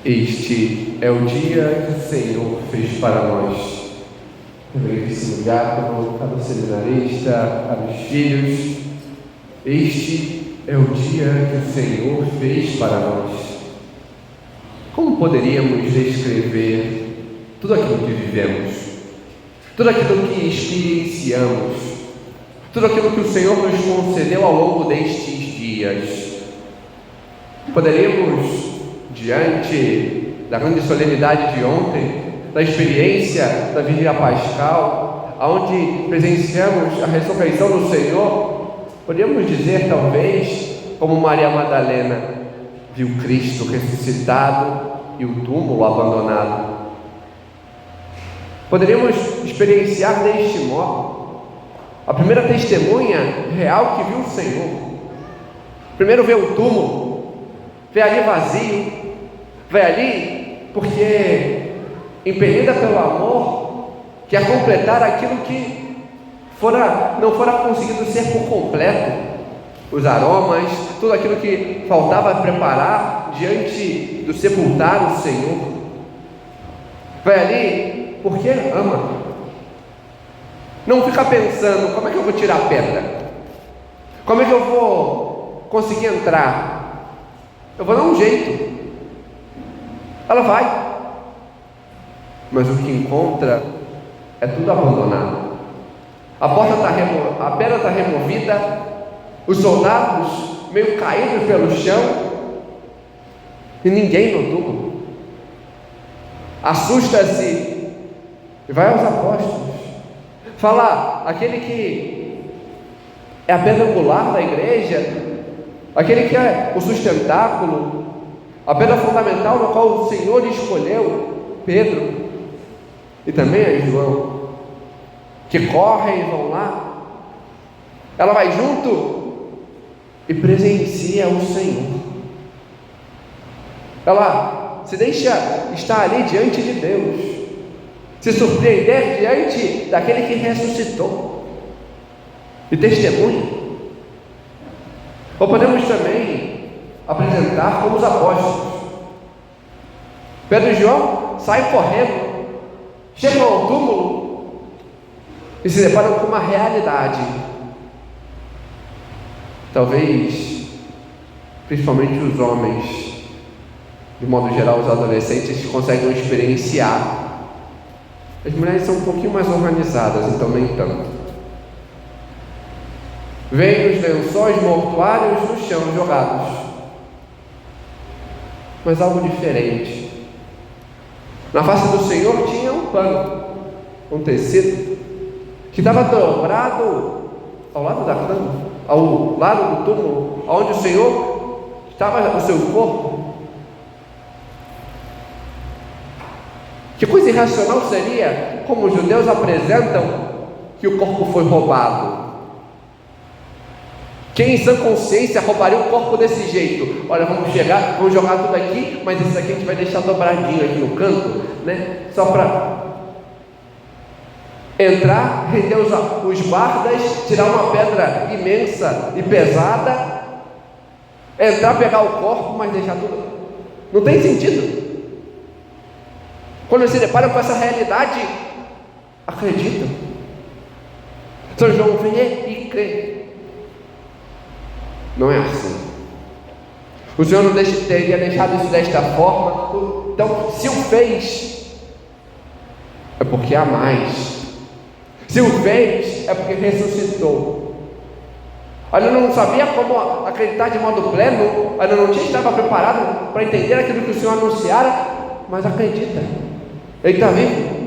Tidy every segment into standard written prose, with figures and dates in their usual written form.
Este é o dia que o Senhor fez para nós. Reverendíssimo diácono, caro seminarista, caros filhos, este é o dia que o Senhor fez para nós. Como poderíamos descrever tudo aquilo que vivemos, tudo aquilo que experienciamos, tudo aquilo que o Senhor nos concedeu ao longo destes dias? Poderíamos, diante da grande solenidade de ontem, da experiência da Vigília Pascal, onde presenciamos a ressurreição do Senhor, podemos dizer, talvez, como Maria Madalena viu Cristo ressuscitado e o túmulo abandonado. Poderíamos experienciar deste modo a primeira testemunha real que viu o Senhor. Primeiro vê o túmulo, vê ali vazio, vê ali porque impelida pelo amor, quer completar aquilo que não fora conseguido ser por completo, os aromas, tudo aquilo que faltava preparar diante do sepultar o Senhor. Vai ali porque ama, não fica pensando como é que eu vou tirar a pedra, como é que eu vou conseguir entrar, eu vou dar um jeito. Ela vai, mas o que encontra é tudo abandonado. A pedra está removida, os soldados meio caídos pelo chão e ninguém no túmulo. Assusta-se e vai aos apóstolos. Fala, aquele que é a pedra angular da igreja, aquele que é o sustentáculo, a pedra fundamental no qual o Senhor escolheu, Pedro e também a João, que correm e vão lá. Ela vai junto e presencia o Senhor. Ela se deixa estar ali diante de Deus, se surpreender diante daquele que ressuscitou e testemunha. Ou podemos também apresentar como os apóstolos. Pedro e João saem correndo, chegam ao túmulo e se deparam com uma realidade. Talvez, principalmente os homens, de modo geral os adolescentes, conseguem experienciar. As mulheres são um pouquinho mais organizadas, então nem tanto. Vêm os lençóis mortuários no chão jogados, mas algo diferente. Na face do Senhor tinha um pano, um tecido, que estava dobrado ao lado da cama, ao lado do túmulo, onde o Senhor estava, o seu corpo. Que coisa irracional seria como os judeus apresentam que o corpo foi roubado. Quem em sã consciência roubaria um corpo desse jeito? Olha, vamos jogar tudo aqui, mas esse aqui a gente vai deixar dobradinho aqui no canto, né? Só para entrar, render os guardas, tirar uma pedra imensa e pesada, entrar, pegar o corpo, mas deixar tudo. Não tem sentido. Quando se deparam com essa realidade, acreditam. São João vê e crê. Não é assim. O Senhor não teria deixado isso desta forma. Então, se o fez, é porque há mais. Se o fez, é porque ressuscitou. Ainda não sabia como acreditar de modo pleno, ainda não estava preparado para entender aquilo que o Senhor anunciara, mas acredita. Ele está vivo.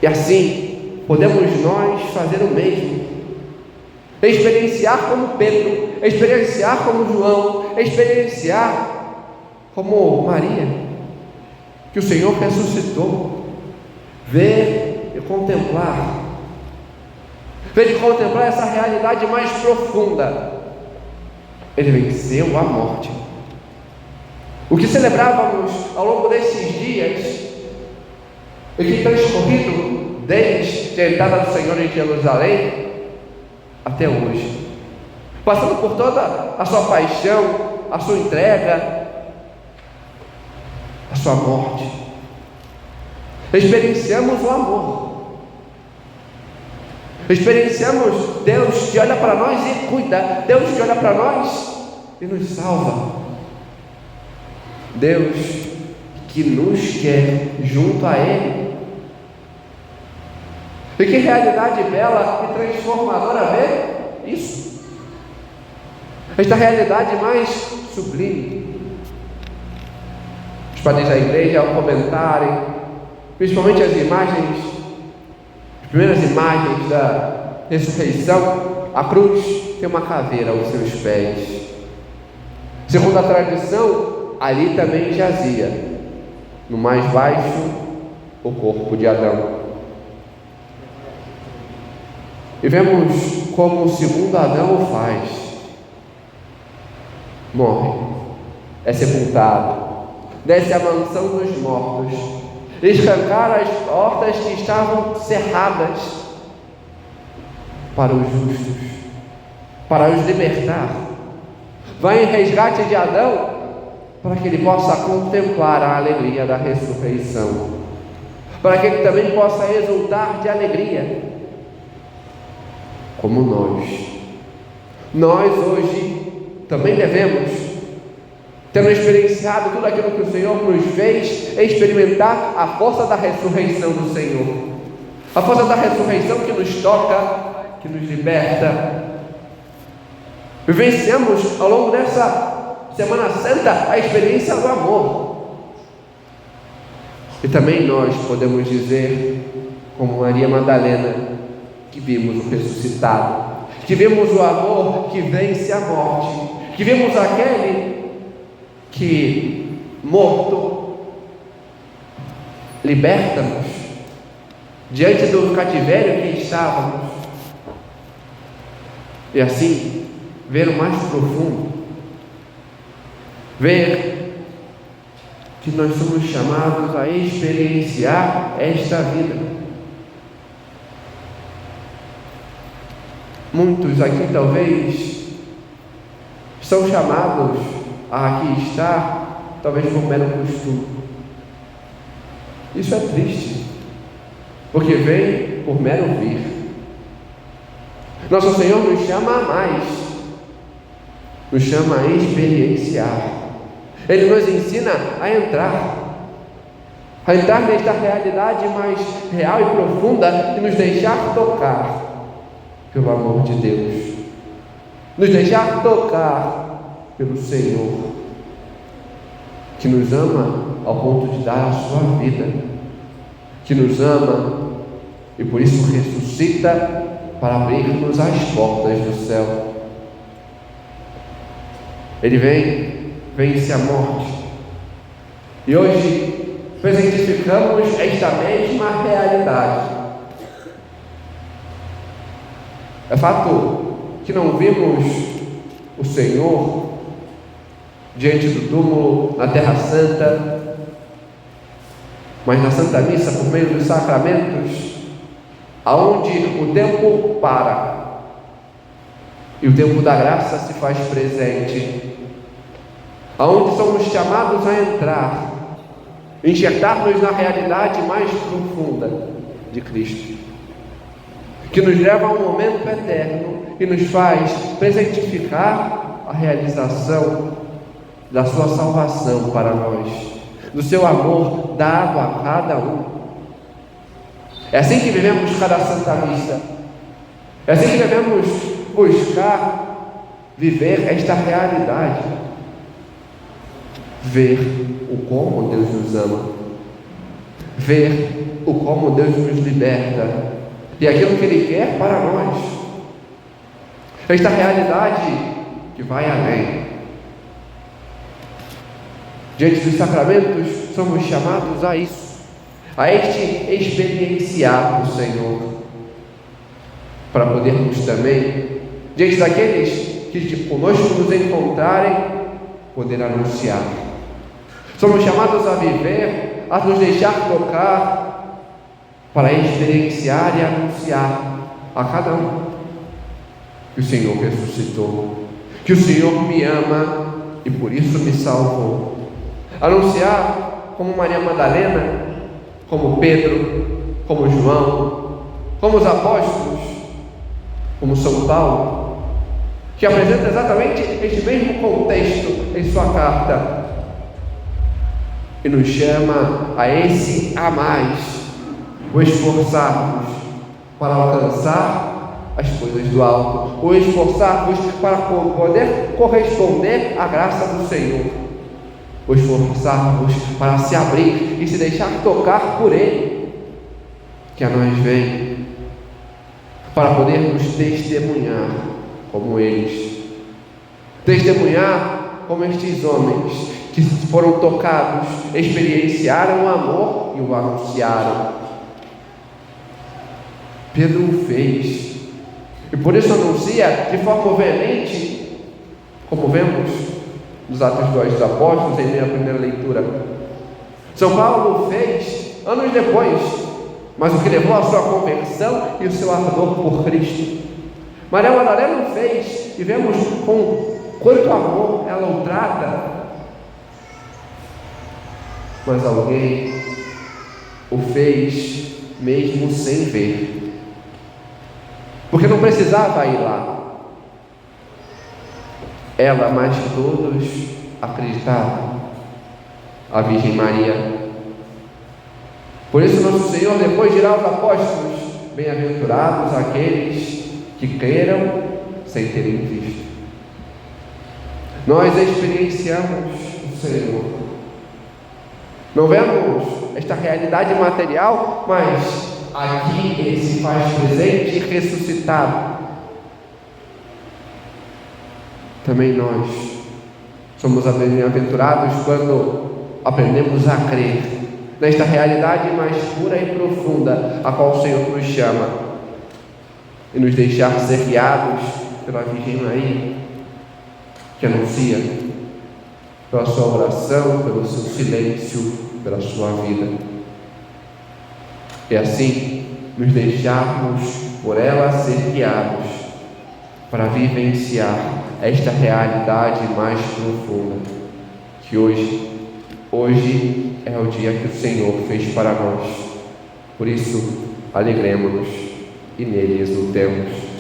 E assim, podemos nós fazer o mesmo. Experienciar como Pedro, experienciar como João, experienciar como Maria, que o Senhor ressuscitou. Ver e contemplar. Ver e contemplar essa realidade mais profunda. Ele venceu a morte. O que celebrávamos ao longo desses dias, e que transcorrido desde a entrada do Senhor em Jerusalém até hoje, passando por toda a sua paixão, a sua entrega, a sua morte. Experienciamos o amor. Experienciamos Deus que olha para nós e cuida. Deus que olha para nós e nos salva. Deus que nos quer junto a Ele. E que realidade bela e transformadora ver isso. Esta realidade mais sublime. Os padres da igreja, ao comentarem, principalmente as imagens, as primeiras imagens da ressurreição, a cruz tem uma caveira aos seus pés. Segundo a tradição, ali também jazia, no mais baixo, o corpo de Adão. E vemos como o segundo Adão o faz. Morre, é sepultado, desce à mansão dos mortos, escancara as portas que estavam cerradas para os justos, para os libertar. Vai em resgate de Adão, para que ele possa contemplar a alegria da ressurreição, para que ele também possa exultar de alegria, como nós hoje também devemos, tendo experienciado tudo aquilo que o Senhor nos fez, experimentar a força da ressurreição do Senhor, a força da ressurreição que nos toca, que nos liberta. Vivenciamos ao longo dessa Semana Santa a experiência do amor, e também nós podemos dizer, como Maria Madalena, que vimos o ressuscitado, que vimos o amor que vence a morte, que vimos aquele que, morto, liberta-nos diante do cativério que estávamos, e assim ver o mais profundo, ver que nós somos chamados a experienciar esta vida. Muitos aqui talvez são chamados a aqui estar, talvez por mero costume. Isso é triste, porque vem por mero vir. Nosso Senhor nos chama a mais, nos chama a experienciar. Ele nos ensina a entrar nesta realidade mais real e profunda e nos deixar tocar pelo amor de Deus, nos deixar tocar pelo Senhor, que nos ama ao ponto de dar a sua vida, que nos ama e por isso ressuscita para abrir-nos as portas do céu. Ele vence a morte, e hoje presentificamos esta mesma realidade. É fato que não vimos o Senhor diante do túmulo na Terra Santa, mas na Santa Missa, por meio dos sacramentos, aonde o tempo para e o tempo da graça se faz presente, aonde somos chamados a entrar, enxertar-nos na realidade mais profunda de Cristo, que nos leva a um momento eterno e nos faz presentificar a realização da sua salvação para nós, do seu amor dado a cada um. É assim que vivemos cada Santa Missa, é assim que devemos buscar viver esta realidade, ver o como Deus nos ama, ver o como Deus nos liberta e aquilo que Ele quer para nós. Esta realidade que vai além. Diante dos sacramentos, somos chamados a isso, a este experienciar o Senhor, para podermos também, diante daqueles que conosco nos encontrarem, poder anunciar. Somos chamados a viver, a nos deixar tocar, para experienciar e anunciar a cada um que o Senhor ressuscitou, que o Senhor me ama e por isso me salvou. Anunciar como Maria Madalena, como Pedro, como João, como os apóstolos, como São Paulo, que apresenta exatamente este mesmo contexto em sua carta e nos chama a esse a mais, o esforçar-nos para alcançar as coisas do alto, o esforçar-nos para poder corresponder à graça do Senhor, o esforçar-nos para se abrir e se deixar tocar por Ele, que a nós vem, para podermos testemunhar como eles, testemunhar como estes homens que foram tocados, experienciaram o amor e o anunciaram. Pedro o fez, e por isso anuncia de forma veemente, como vemos nos Atos dos Apóstolos, em minha primeira leitura. São Paulo o fez anos depois, mas o que levou à sua conversão e o seu ardor por Cristo. Maria Madalena o fez, e vemos com quanto amor ela o trata. Mas alguém o fez mesmo sem ver, porque não precisava ir lá. Ela, mais que todos, acreditavam, a Virgem Maria. Por isso nosso Senhor depois dirá aos apóstolos: bem-aventurados aqueles que creram sem terem visto. Nós experienciamos o Senhor, não vemos esta realidade material, mas aqui Ele se faz presente e ressuscitado. Também nós somos bem-aventurados quando aprendemos a crer nesta realidade mais pura e profunda a qual o Senhor nos chama, e nos deixar ser guiados pela Virgem Maria, que anuncia, pela sua oração, pelo seu silêncio, pela sua vida. E assim nos deixarmos por ela ser guiados para vivenciar esta realidade mais profunda, que hoje é o dia que o Senhor fez para nós. Por isso, alegremos-nos e nele exultemos.